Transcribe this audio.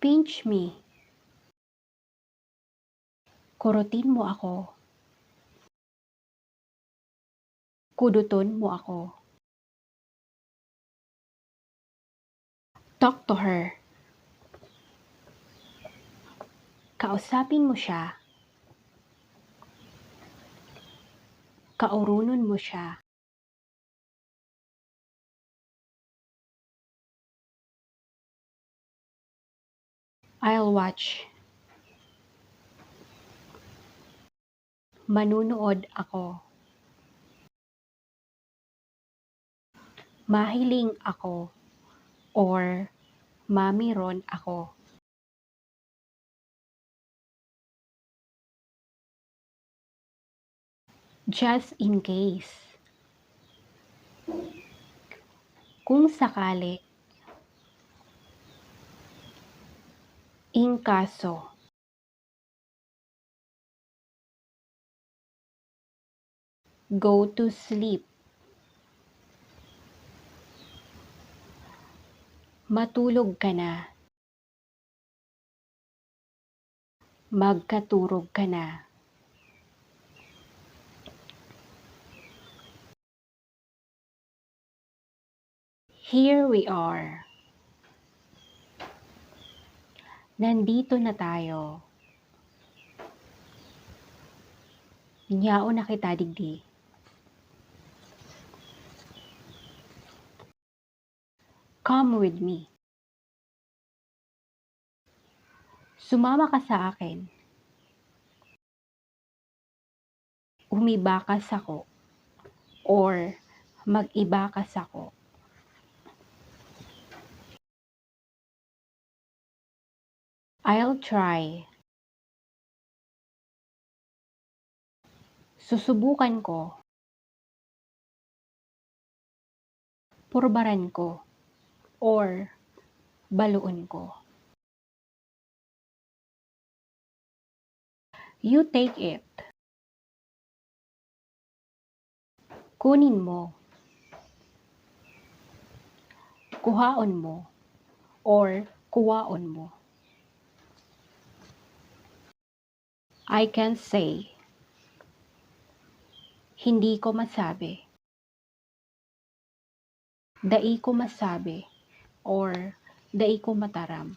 Pinch me. Kurutin mo ako. Kuduton mo ako. Talk to her. Kausapin mo siya. Kaurunon mo siya. I'll watch. Manunood ako. Mahiling ako. Or mamiron ako. Just in case. Kung sakali. In kaso. Go to sleep. Matulog ka na. Magkaturog ka na. Here we are. Nandito na tayo. Nyao na kita digdi. Come with me. Sumama ka sa akin. Umibakas ako. Or mag-ibakas ako. I'll try. Susubukan ko. Purbaran ko. Or baluon ko. You take it. Kunin mo. Kuhaon mo. Or kuwaon mo. I can't say. Hindi ko masabi. Dai ko masabi. Or dai ko mataram.